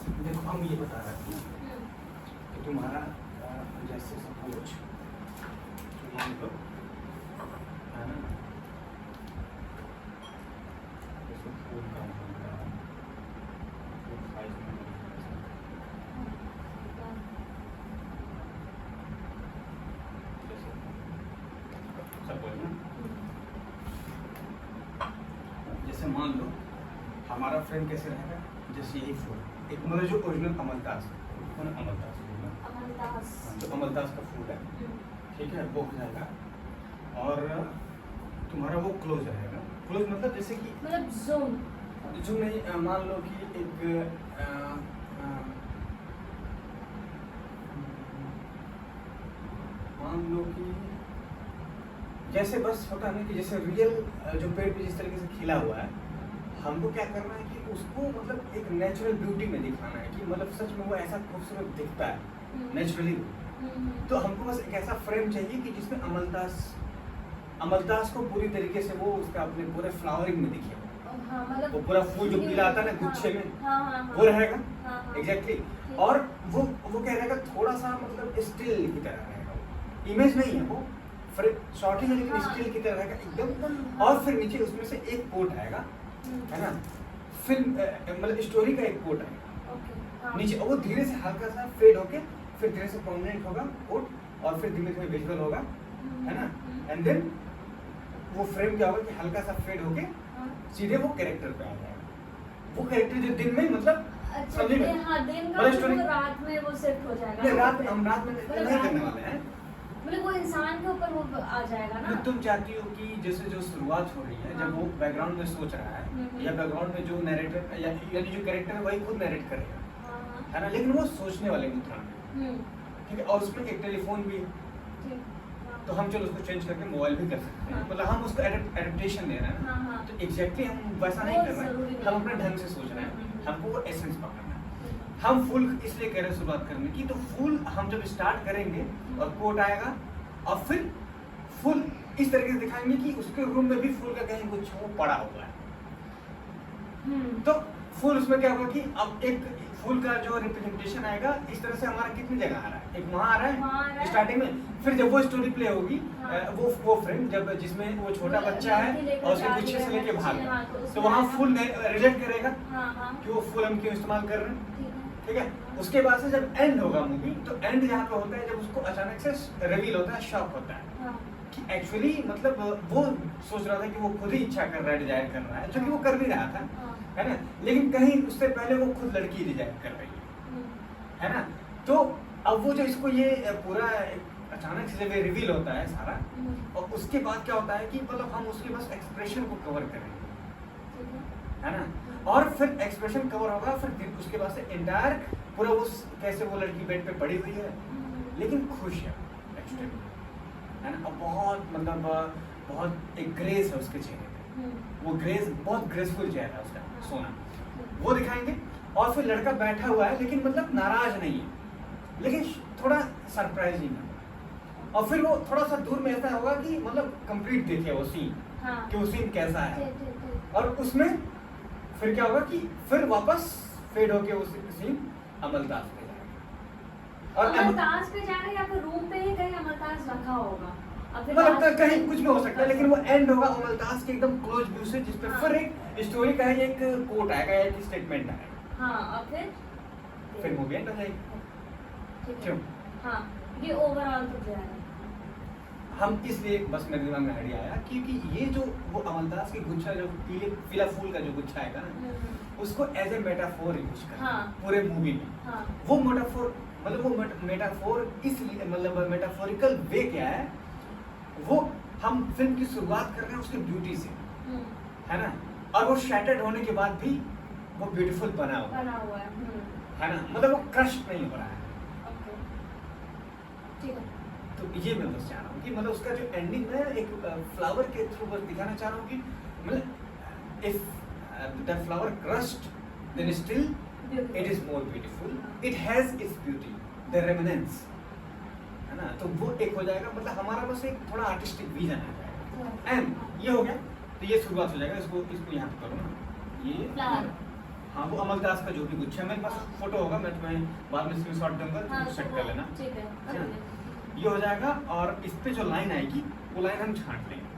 देखो हम ये बता रहे हैं कि तुम्हारा जैसे सपोज मान लो है ना, जैसे फूल का साइज में सपोज ना, जैसे मान लो हमारा फ्रेम कैसे रहेगा, जैसे यही फूल एक मतलब जो ओरिजिनल अमलतास है ना, जो अमलतास का फूल है, ठीक है, वो हो जाएगा। और तुम्हारा वो क्लोज रहेगा। क्लोज मतलब जैसे कि मतलब जो नहीं, मान लो कि एक मान लो कि जैसे बस होता है ना कि जैसे रियल जो पेड़ पे जिस तरीके से खिला हुआ है, हमको क्या करना है कि उसको मतलब एक नेचुरल ब्यूटी में दिखाना है कि मतलब सच में वो ऐसा खूबसूरत दिखता है नेचुरली। तो हमको बस एक ऐसा फ्रेम चाहिए कि जिसमें अमलतास को पूरी तरीके से वो उसका अपने पूरे फ्लावरिंग में दिखे। हाँ, मतलब वो पूरा फूल जो खिला आता है ना गुच्छे में, वो रहेगा एग्जैक्टली। और वो क्या रहेगा, थोड़ा सा मतलब स्टिल की तरह रहेगा, इमेज नहीं है वो, शॉर्टिंग है लेकिन स्टिल की तरह रहेगा एकदम। और फिर नीचे उसमें से एक कोट आएगा, है ना, फिल्म मतलब स्टोरी का एक कोट आएगा नीचे, और वो धीरे से हल्का सा फेड होके फिर धीरे से प्रोमिनेंट होगा कोट, और फिर धीरे धीरे विजुअल होगा, है ना। एंड देन वो फ्रेम क्या होगा कि हल्का सा फेड होके सीधे वो कैरेक्टर पे आ जाएगा। वो कैरेक्टर जो दिन में मतलब समझिए रात में वो शिफ्ट हो जाएगा। नहीं, हम रात में नहीं करने वाले हैं, मतलब वो इंसान के ऊपर वो आ जाएगा ना। तुम चाहती हो कि जैसे जो शुरुआत हो रही है, जब वो बैकग्राउंड में सोच रहा है या बैकग्राउंड में जो नैरेटर यानी जो कैरेक्टर है वही खुद नैरेट करेगा, है ना, लेकिन वो सोचने वाले मुद्रा में, ठीक है। और उसमें एक टेलीफोन भी है, तो हम चलो उसको चेंज करके मोबाइल भी कर सकते हैं, मतलब हम उसको एडेप्टेशन दे रहे हैं ना। तो एग्जैक्टली हम वैसा नहीं कर रहे हैं, हम अपने ढंग से सोच रहे हैं, हमको वो एसेंस पकड़ना है। हम फूल इसलिए कह रहे हैं शुरुआत करने की, तो फूल हम जब स्टार्ट करेंगे और कोट आएगा और फिर फूल इस तरीके से दिखाएंगे कि उसके रूम में भी फूल का कहीं कुछ वो पड़ा हुआ है। तो फूल उसमें क्या होगा कि अब एक फूल का जो रिप्रेजेंटेशन आएगा इस तरह से हमारा कितनी जगह आ रहा है, एक वहाँ आ रहा है स्टार्टिंग में, फिर जब वो स्टोरी प्ले होगी वो फ्रेम जब जिसमें वो छोटा बच्चा है और उसके गुच्छे से लेके भाग, तो वहाँ फूल रिलेट करेगा कि वो फूल हम क्यों इस्तेमाल कर रहे हैं, ठीक है। उसके बाद से जब एंड होगा मूवी, तो एंड यहाँ पे होता है जब उसको अचानक से रिवील होता है, शॉक होता है कि एक्चुअली मतलब वो सोच रहा था कि वो खुद ही इच्छा कर रहा है, डिजायर कर रहा है, जो कि वो कर भी रहा था, है ना, लेकिन कहीं उससे पहले वो खुद लड़की डिजायर कर रही है ना। तो अब वो जो इसको ये पूरा अचानक से जब ये रिवील होता है सारा, और उसके बाद क्या होता है कि मतलब हम उसके बस एक्सप्रेशन को कवर करेंगे, है ना, और फिर एक्सप्रेशन कवर होगा, फिर उसके बाद से एंटायर पूरा वो कैसे वो लड़की बेड पे पड़ी हुई है लेकिन खुश है एक्चुअली, है ना, और बहुत मतलब बहुत एक ग्रेस है उसके चेहरे पे, वो ग्रेस बहुत ग्रेसफुल चेहरा है उसका सोना, वो दिखाएंगे। और फिर लड़का बैठा हुआ है लेकिन मतलब नाराज नहीं है, लेकिन थोड़ा सरप्राइजिंग है, और फिर वो थोड़ा सा दूर में ऐसा होगा कि मतलब कंप्लीट देखे वो सीन, कि वो सीन कैसा है, और उसमें फिर क्या होगा कि फिर वापस फेड होके वो सीन अमलतास पे जाएगा, और अमलतास पे जाएगा या फिर रूम पे ही कहीं अमलतास रखा होगा, मतलब कहीं कुछ भी हो सकता है, लेकिन वो एंड होगा अमलतास के एकदम क्लोज व्यू से, जिसपे फिर एक स्टोरी का एक कोट आएगा, एक स्टेटमेंट आएगा, और फिर मूवी एंड हो जाएगी। क्यों? ये ओवरऑल तो जाएगा। हम इसलिए बस मेरे दिमाग में आइडिया आया क्योंकि ये जो वो अमलतास की गुच्छा जो पीला फूल का जो गुच्छा आएगा ना, उसको एज ए मेटाफोर यूज करना पूरे मूवी में। वो मेटाफोर मतलब वो मेटाफोर इसलिए मतलब मेटाफोरिकल वे क्या है, वो हम फिल्म की शुरुआत कर रहे हैं उसकी ब्यूटी से, है ना, और वो शैटर्ड होने के बाद भी वो ब्यूटीफुल बना हुआ है ना, मतलब वो क्रश नहीं हो रहा है। तो ये मैं बस चाह रहा हूँ कि मतलब उसका जो एंडिंग है एक फ्लावर के थ्रू बस दिखाना चाह रहा हूँ कि मतलब if the flower crushed then still it is more beautiful, it has its beauty, the remnants, है ना। तो वो एक हो जाएगा, मतलब हमारा बस एक थोड़ा आर्टिस्टिक विजन आ जाएगा। एंड ये हो गया, तो ये शुरुआत हो जाएगा, इसको यहाँ पे करो ना, ये हाँ वो अमलदास का जो भी कुछ है, मेरे पास फोटो होगा, मैं तुम्हें बाद में स्क्रीनशॉट दूंगा, हाँ, तुम सेट तो कर लेना। ठीक है, है ना? okay। ये हो जाएगा और इस पे जो लाइन आएगी वो लाइन हम छांट लेंगे,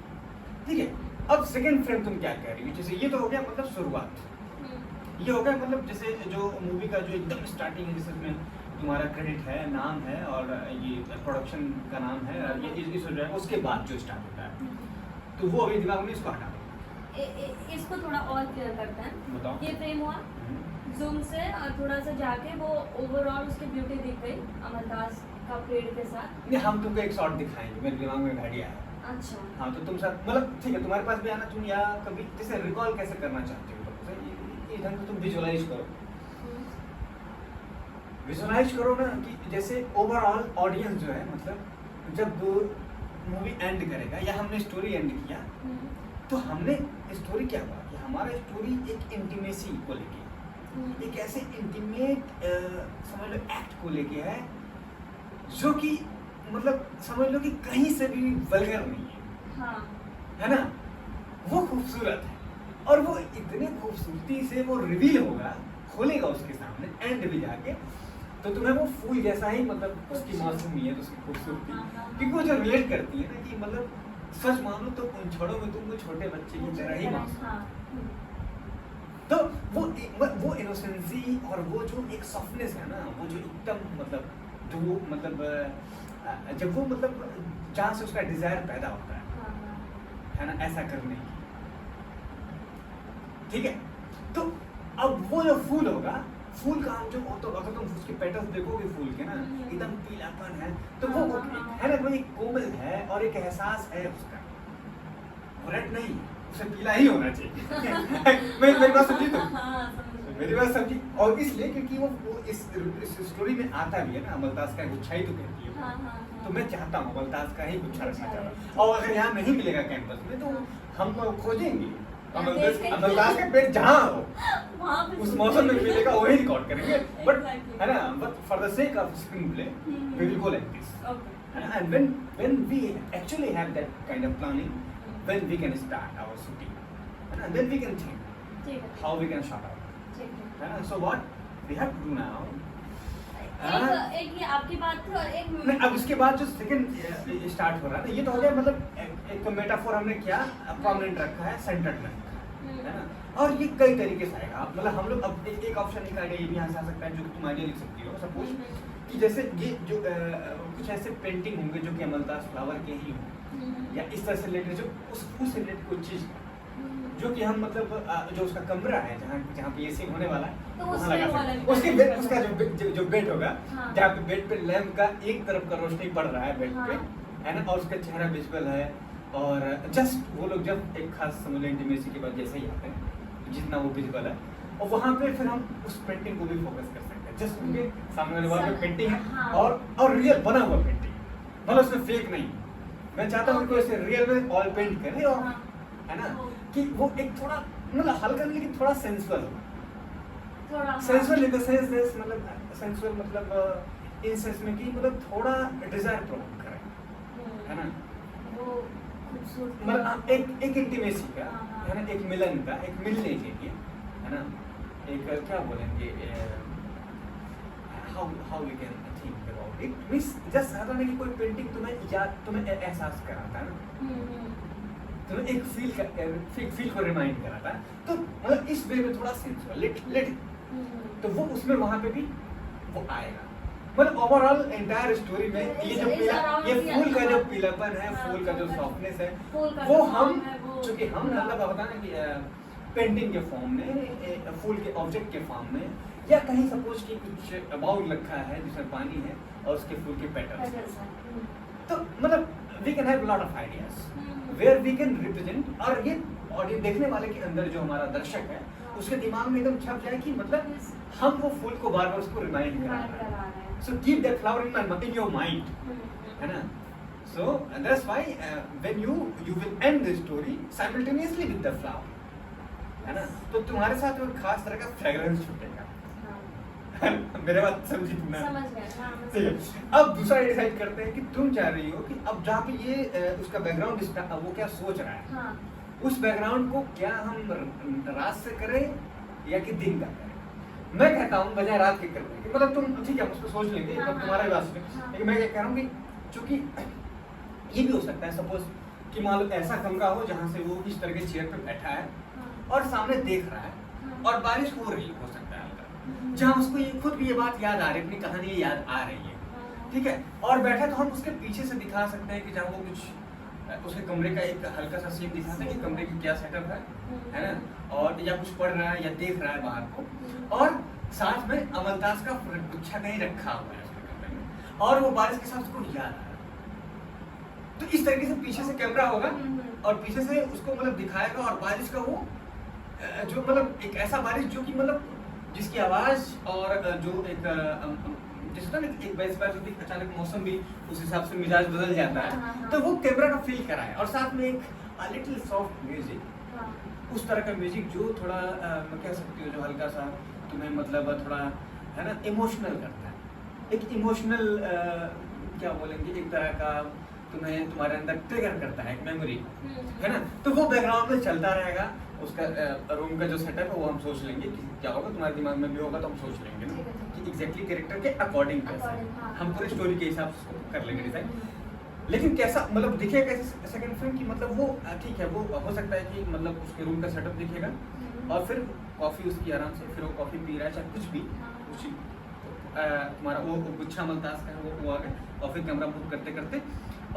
ठीक है। अब सेकंड फ्रेम तुम क्या कह रही हो, जैसे ये तो हो गया मतलब शुरुआत, ये हो गया मतलब जैसे जो मूवी का जो एकदम स्टार्टिंग है, जैसे उसमें तुम्हारा क्रेडिट है, नाम है और ये प्रोडक्शन का नाम है, ये इस हो जाएगा, उसके बाद जो स्टार्ट होता है, तो वो अभी दिमाग में इसको हटा दो। इसको थोड़ा और क्लियर करते हैं। बताओ। ये फ्रेम हुआ, जूम से थोड़ा सा जाके वो ओवरऑल उसकी ब्यूटी दिख गई अमरदास का पेड़ के साथ। नहीं, हम तुमको एक शॉट दिखाएंगे, मेरे दिमाग में आइडिया है। अच्छा। हाँ तो तुम साथ मतलब ठीक है, तुम्हारे पास भी आना, तुम या कभी जैसे रिकॉल कैसे करना चाहते हो, तो ये ढंग से तुम विजुअलाइज करो, विजुअलाइज करो ना कि जैसे ओवरऑल ऑडियंस जो है, मतलब जब मूवी एंड करेगा या हमने स्टोरी एंड किया, तो हमने स्टोरी क्या हुआ कि हमारा स्टोरी एक इंटीमेसी को लेके, एक ऐसे इंटीमेट समझ लो एक्ट को लेके है जो कि मतलब समझ लो कि कहीं से भी वल्गर नहीं है। हाँ। है ना, वो खूबसूरत है और वो इतने खूबसूरती से वो रिवील होगा, खोलेगा उसके सामने एंड भी जाके, तो तुम्हें वो फूल जैसा ही मतलब उसकी मासूमियत, उसकी खूबसूरती, क्योंकि वो जो रिलेट करती है ना कि मतलब सच मानो तो उन छोड़ों में तुमको छोटे बच्चे की तरह ही मासूम, तो वो इनोसेंसी और वो जो एक सॉफ्टनेस है ना, वो जो एकदम मतलब जो वो मतलब जब वो मतलब जहाँ से उसका डिजायर पैदा होता है ना, ऐसा करने की, ठीक है। तो अब वो जो फूल होगा, फूल का हम जो तो अगर तुम उसके पेटल्स देखोगे फूल के ना, एकदम पीलापन है, तो वो है ना, वो एक कोमल है और एक एहसास है उसका, रेड नहीं, उसे पीला ही होना चाहिए। मेरी बात समझी तुम? मेरी बात समझी। और इसलिए क्योंकि वो इस स्टोरी में आता भी है ना, अमलदास का गुच्छा ही तो कहती है, तो मैं चाहता हूँ अमलदास का ही गुच्छा रखना चाह रहा हूँ, और अगर यहाँ नहीं मिलेगा कैंपस में तो हम खोजेंगे अमलदास का पेड़ जहाँ हो उस मौसम में मिलेगा, वही रिकॉर्ड करेंगे, बट है ना, but for the sake of screen play we will go like this, and when we actually have that kind of planning, when we can start our shooting, and then we can think how we can shut out, so what we have to do now, एक ये आपकी बात थी और एक नहीं, अब उसके बाद जो सेकंड स्टार्ट हो रहा है ना, ये तो हो गया मतलब एक तो मेटाफोर हमने क्या प्रोमिनेंट रखा है, सेंटर्ड रखा है ना, और ये कई तरीके से आएगा, मतलब हम लोग अब एक ऑप्शन एक आइडिया ये भी यहाँ से आ सकता है जो तुम आइडिया लिख सकती हो, सपोज कि जैसे ये जो कुछ ऐसे पेंटिंग होंगे जो कि अमलदास फ्लावर के ही हों, या इस तरह से रिलेटेड जो उस रिलेटेड कोई चीज़ जो कि हम मतलब जो उसका कमरा है जहाँ पे ये सीन होने वाला है, तो वहाँ लगा सकते, उसके बेड, उसका जो बेड होगा, जहाँ पे बेड पे लैम्प का एक तरफ का रोशनी पड़ रहा है बेड पे, है ना, और उसका चेहरा विजुअल है, और जस्ट वो लोग जब एक खास समझ लो इंटीमेसी के बाद जैसे ही आते हैं, जितना वो विजुअल है, और वहाँ पे फिर हम उस पेंटिंग को भी फोकस कर सकते हैं, जस्ट उनके सामने वाले वॉल पे पेंटिंग है और रियल बना हुआ पेंटिंग, मतलब उसमें फेक नहीं। मैं चाहता हूँ उनको ऐसे रियल में ऑयल पेंट करें, और है ना कि वो एक थोड़ा मतलब हल्का नहीं लेकिन थोड़ा सेंसुअल हो, sensual in the sense this मतलब सेंसुअल मतलब इन सेंस में कि मतलब थोड़ा डिजायर प्रोवोक करे, है ना, वो खूबसूरत मतलब एक इंटीमेसी का, है ना, एक मिलन का, एक मिलने के लिए, है ना, एक क्या बोलेंगे, how we can think about it, means just ऐसा नहीं कि कोई पेंटिंग तुम्हें एहसास कराता है ना, तो एक फील को रिमाइंड कराता है, तो मतलब इस वे में थोड़ा सेंसुअल लिट तो वो उसमें वहां पे भी वो आएगा, मतलब ओवरऑल एंटायर स्टोरी में ये जो ये फूल का जो पीलापन है, फूल का जो सॉफ्टनेस है, वो हम चूंकि हम मतलब होता है ना कि पेंटिंग के फॉर्म में, फूल के ऑब्जेक्ट के फॉर्म में, या कहीं सपोज कि कुछ बाउल रखा है जिसमें पानी है और उसके फूल के पेटल्स, तो मतलब we can have lot of ideas where we can represent, और ये ऑडियंस देखने वाले के अंदर जो हमारा दर्शक है उसके दिमाग में एकदम छप जाए कि मतलब हम वो फूल को बार बार उसको रिमाइंड करा रहे हैं, so keep that flower in your mind, है ना, so that's why when you will and the story simultaneously with the flower, है ना, तो तुम्हारे साथ एक खास तरह का फ्रेग्रेंस छूटेगा। मेरे बात समझी तुमने? समझ गया। ठीक है, अब दूसरा डिसाइड करते हैं कि तुम चाह रही हो कि अब जहाँ पे ये उसका बैकग्राउंड वो क्या सोच रहा है, उस बैकग्राउंड को क्या हम रात से करें या कि दिन का करें। मैं कहता हूँ बजाय रात के करने के, मतलब तुम ठीक है उसको सोच लेंगे, हाँ, तुम्हारा हाँ, बात सुने, हाँ। लेकिन मैं क्या कह रहा हूँ कि चूंकि ये भी हो सकता है सपोज कि मान लो ऐसा कमरा हो जहाँ से वो इस तरह के चेयर पे बैठा है और सामने देख रहा है और बारिश हो रही हो सकता है हल्का, जहाँ उसको ये खुद भी ये बात याद आ रही है, अपनी कहानी याद आ रही है, ठीक है, और बैठा तो हम उसके पीछे से दिखा सकते हैं कि जहाँ वो कुछ उसके कमरे का एक हल्का सा सीन दिखाते हैं कि कमरे की क्या सेटअप है ना, और या कुछ पढ़ रहा है या देख रहा है बाहर को, और साथ में अमलतास का गुच्छा कहीं रखा हुआ है उसके कमरे में, और वो बारिश के साथ उसको याद आ रहा है। तो इस तरीके से पीछे से कैमरा होगा और पीछे से उसको मतलब दिखाएगा, और बारिश का वो जो मतलब एक ऐसा बारिश जो कि मतलब जिसकी आवाज और जो एक जैसे ना एक बारिश अचानक मौसम भी उस हिसाब से मिजाज बदल जाता है, तो वो कैमरा का फील कराए, और साथ में एक लिटिल सॉफ्ट म्यूजिक, उस तरह का म्यूजिक जो थोड़ा कह सकती हो जो हल्का सा तुम्हें मतलब थोड़ा है ना इमोशनल करता है, एक इमोशनल क्या बोलेंगे एक तरह का तुम्हें तुम्हारे अंदर ट्रिगर करता है, एक मेमोरी है ना, तो वो बैकग्राउंड में चलता रहेगा। उसका रूम का जो सेटअप है वो हम सोच लेंगे कि क्या होगा, तुम्हारे दिमाग में भी होगा तो हम सोच लेंगे ना कि एग्जैक्टली कैरेक्टर के अकॉर्डिंग कैसा हम पूरी स्टोरी के हिसाब से कर लेंगे डिजाइन। लेकिन कैसा मतलब दिखेगा सेकंड फिल्म की, मतलब वो ठीक है, वो हो सकता है कि मतलब उसके रूम का सेटअप दिखेगा और फिर कॉफी उसकी आराम से, फिर वो कॉफी पी रहा है चाहे कुछ भी, कुछ तुम्हारा वो गुच्छा अमलतास का वो आ गया, और फिर कैमरा मूव करते करते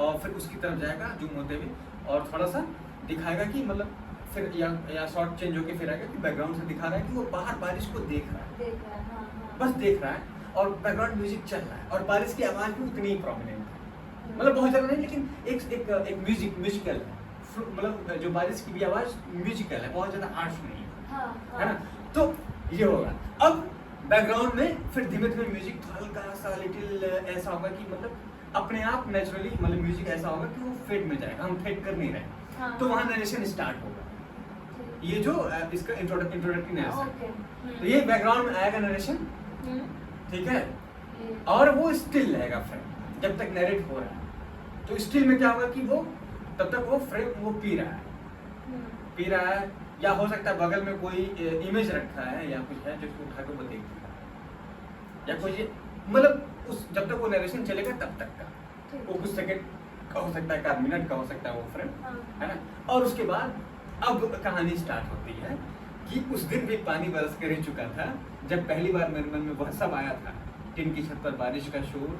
और फिर उसकी तरफ जाएगा जूम होते हुए, और थोड़ा सा दिखाएगा कि मतलब फिर या शॉर्ट चेंज होके फिर आएगा कि बैकग्राउंड से दिखा रहा है कि वो बाहर बारिश को देख रहा है, बस देख रहा है, और बैकग्राउंड म्यूजिक चल रहा है, और बारिश की आवाज भी उतनी ही प्रोमिनेंट है, मतलब बहुत ज्यादा नहीं, लेकिन एक म्यूजिकल है, मतलब जो बारिश की भी आवाज म्यूजिकल है, बहुत ज्यादा हार्श नहीं है ना। तो ये होगा। अब बैकग्राउंड में फिर धीमे धीमे म्यूजिक हल्का सा लिटिल ऐसा होगा कि मतलब अपने आप नेचुरली मतलब म्यूजिक ऐसा होगा कि वो फेड में जाएगा, हम फेड कर नहीं रहे, तो वहाँ नरेशन स्टार्ट होगा। ये जो इसका इंट्रोडक्टरी नरेशन, तो ये बैकग्राउंड में आएगा नरेशन, ठीक है, और वो स्टिल रहेगा फ्रेम जब तक नरेट हो रहा है। तो स्टिल में क्या होगा कि वो तब तक वो फ्रेम वो पी रहा है, या हो सकता है बगल में कोई इमेज रखा है या कुछ है जिसको उठा के वो देख रहा है, या कोई मतलब उस जब तक वो नरेशन चलेगा तब तक का वो कुछ सेकंड का हो सकता है, एक मिनट का हो सकता है वो फ्रेम, है ना। और उसके बाद अब कहानी स्टार्ट होती है कि उस दिन भी पानी बरस कर ही चुका था जब पहली बार मेरे मन में वह सब आया था, टिन की छत पर बारिश का शोर,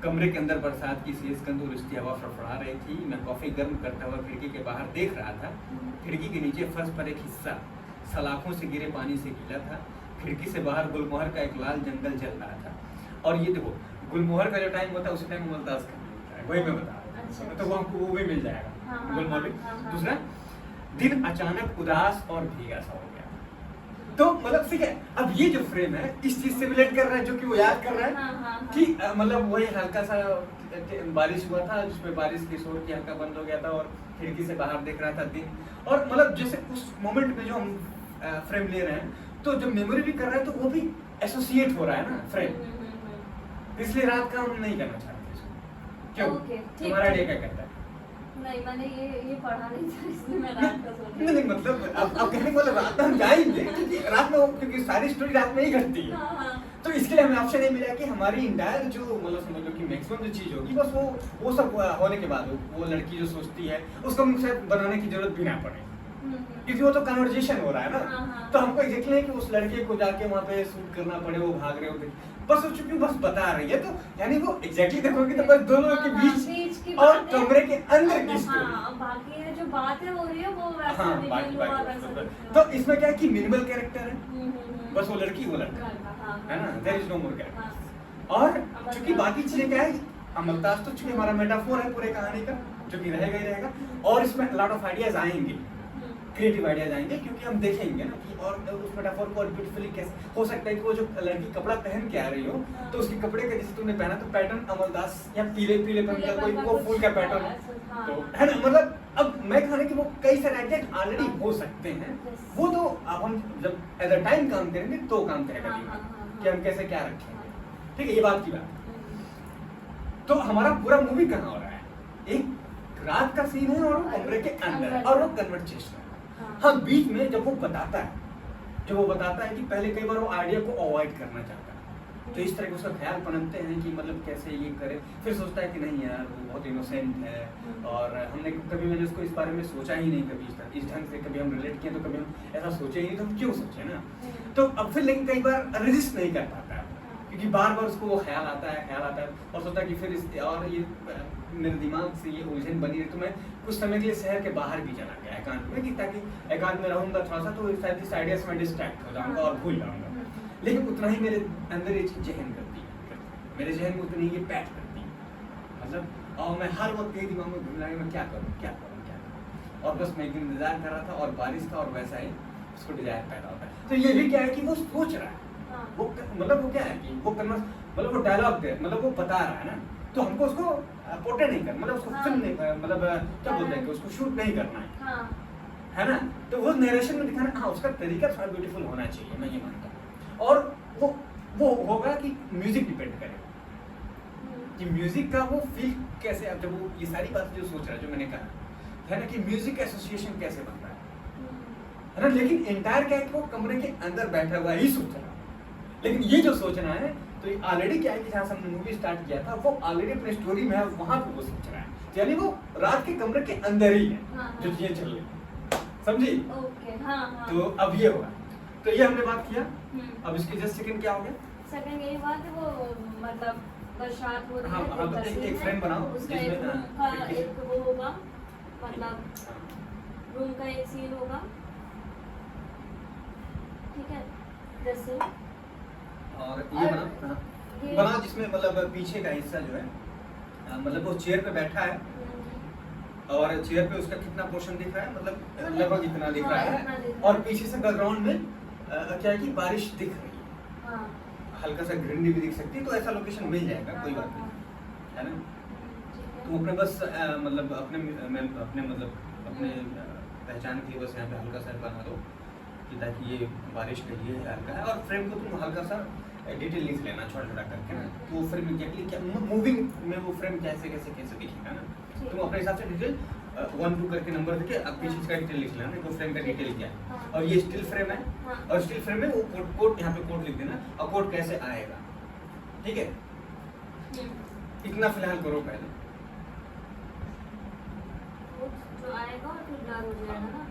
कमरे के अंदर बरसात की सेज गंध और उसकी हवा फड़फड़ा रही थी, मैं कॉफी गर्म करता हुआ खिड़की के बाहर देख रहा था, खिड़की के नीचे फर्श पर एक हिस्सा सलाखों से गिरे पानी से गीला था, खिड़की से बाहर गुलमोहर का एक लाल जंगल जल रहा था। और ये देखो गुलमोहर का जो टाइम होता है उसी टाइम अमलतास का मिलता है, वही मैं बता रहा हूँ, तो वो हमको वो भी मिल जाएगा गुलमोहर। दूसरा दिन अचानक उदास और भीगा सा हो गया, तो मतलब ठीक है, अब ये जो फ्रेम है इस चीज से रिलेट कर रहा है जो कि वो याद कर रहा है कि मतलब वही हल्का सा बारिश हुआ था जिसमें बारिश के शोर की हल्का बंद हो गया था और खिड़की से बाहर देख रहा था दिन, और मतलब जैसे उस मोमेंट में जो हम फ्रेम ले रहे हैं तो जब मेमोरी भी कर रहे हैं तो वो भी एसोसिएट हो रहा है ना फ्रेम, इसलिए रात का हम नहीं करना चाहते इसको। क्यों तुम्हारा आइडिया क्या कहता है? नहीं मैंने ये पढ़ा नहीं था, इसलिए मैं रात का सोच नहीं मतलब अब कहने को रात में हम जाएंगे क्योंकि रात में क्योंकि सारी स्टोरी रात में ही घटती है, तो इसके लिए हमें ऑप्शन नहीं मिला कि हमारी इंटायर जो मतलब समझ लो कि मैक्सिमम जो चीज होगी बस वो सब होने के बाद वो लड़की जो सोचती है उसको शायद बनाने की जरूरत भी ना पड़े, क्योंकि वो तो कन्वर्जेशन हो रहा है ना, तो हमको एग्जैक्टली है कि उस लड़के को जाके वहाँ पे शूट करना पड़े, वो भाग रहे होते बस वो चूंकि बस बता रही है, तो यानी वो एग्जैक्टली देखोगे तो बस दोनों के बीच और कमरे के अंदर की स्टोरी, बाकी है जो बात है हो रही है वो वैसा बाकी तो इसमें क्या है कि मिनिमल कैरेक्टर है, बस वो लड़की वो लड़का है ना, there is no more character. और चूंकि बाकी चीजें क्या है, अमलतास तो चूंकि हमारा मेटाफोर है पूरे कहानी का जो कि रहेगा ही रहेगा, और इसमें लॉट ऑफ आइडियाज आएंगे, क्रिएटिव आइडियाज आएंगे, क्योंकि हम देखेंगे ना कि और उस मेटाफोर को और ब्यूटीफुली कैसे हो सकता है कि वो जो लड़की कपड़ा पहन के आ रही हो तो उसके कपड़े का जैसे तुमने पहना तो पैटर्न अमलतास या पीले पन का कोई वो फूल का पैटर्न, तो है ना, मतलब अब मैं कहने कि वो कई सारे आइडियाज ऑलरेडी हो सकते हैं, वो तो अब हम जब एट द टाइम काम करेंगे तो काम करेगा कि हम कैसे क्या रखेंगे, ठीक है, ये बात की बात। तो हमारा पूरा मूवी कहाँ हो रहा है, एक रात का सीन है और वो कमरे के अंदर और वो कन्वर्सेशन है, हाँ बीच में जब वो बताता है जो वो बताता है कि पहले कई बार वो आइडिया को अवॉइड करना चाहता है, तो इस तरह के उसका ख्याल पनपते हैं कि मतलब कैसे ये करे, फिर सोचता है कि नहीं यार वो बहुत इनोसेंट है और हमने कभी मैंने उसको इस बारे में सोचा ही नहीं, कभी इस ढंग से कभी हम रिलेट किए तो कभी हम ऐसा सोचे ही नहीं, तो हम क्यों सोचे ना। तो अब फिर लेकिन कई बार रेजिस्ट नहीं कर पाता है, क्योंकि बार बार उसको वो ख्याल आता है और सोचता है कि फिर और ये मेरे दिमाग से ये उलझन बनी रही, तो मैं कुछ समय के लिए शहर के बाहर भी चला गया एकांत में, कि ताकि एकांत में रहूंगा थोड़ा सा तो शायद इस आइडिया से मैं डिस्ट्रैक्ट हो जाऊंगा और भूल जाऊंगा। लेकिन उतना ही मेरे अंदर ये चीज जहन करती है, मेरे जहन में उतनी ये पैट करती है, मतलब और मैं हर वक्त यही दिमाग में घूम रहा मैं क्या करूँ, और बस मैं इंतजार कर रहा था और बारिश का और वैसा ही उसको डिजायर पैदा होता है। तो ये भी क्या है कि वो सोच रहा है, वो मतलब वो क्या है कि वो कन्वर्स मतलब वो डायलॉग दे मतलब वो बता रहा है ना, तो हमको उसको पोर्ट्रेट नहीं करना, मतलब उसको फिल्म नहीं मतलब क्या बोलते हैं कि उसको शूट नहीं करना है ना। तो वो नरेशन में दिखाना, हाँ उसका तरीका थोड़ा ब्यूटीफुल होना चाहिए, मैं ये मानता हूँ। और वो होगा कि म्यूजिक डिपेंड करेगा कि म्यूजिक का वो फील कैसे, अब जब वो ये सारी बातें जो सोच रहा है, जो मैंने कहा है ना कि म्यूजिक एसोसिएशन कैसे बनता है ना, लेकिन एंटायर क्या है कि वो कमरे के अंदर बैठा हुआ ही सोच रहा है। लेकिन ये जो सोचना है तो ये ऑलरेडी क्या है कि जहाँ से हमने मूवी स्टार्ट किया था वो ऑलरेडी अपने स्टोरी में है, वहां पे वो सोच रहा है, यानी वो रात के कमरे के अंदर ही है जो चीजें चल रही, समझी? तो अब ये होगा, तो ये हमने बात किया। अब इसके जस्ट सेकंड क्या हो गया? सेकंड यही बात है, वो मतलब बरसात हो रही है, हाँ, तो एक फ्रेम बनाओ जिसमें एक वो होगा, मतलब रूम का एक सीन होगा, ठीक है, जैसे और ये बना जिसमें मतलब पीछे का हिस्सा जो है मतलब वो चेयर पे बैठा है और चेयर पे उसका कितना पोर्शन दिख रहा है, मतलब लगभग इतना दिख रहा है, और पीछे से बैकग्राउंड में क्या है कि बारिश दिख रही है, हल्का सा ग्रीनरी भी दिख सकती है, तो ऐसा लोकेशन मिल जाएगा, कोई बात नहीं है ना। तो अपने बस मतलब अपने पहचान के लिए बस यहाँ पे हल्का सा बना दो कि ताकि ये बारिश का ये हल्का है, और फ्रेम को तुम हल्का सा डिटेल लिख लेना छोटा करके ना, तो वो फ्रेम एग्जैक्टली क्या मूविंग में वो फ्रेम कैसे दिखेगा ना, तुम अपने हिसाब से डिटेल 1 2 करके नंबर देके अब पीछे का डिटेल लिख लेना, वो फ्रेम का डिटेल क्या है, और ये स्टिल फ्रेम है, और स्टिल फ्रेम में वो कोड यहाँ पे कोड लिख देना, और कोड कैसे आएगा, ठीक है। इतना फिलहाल करो पहले, जो आएगा और फिर ब्लर हो जाएगा ना।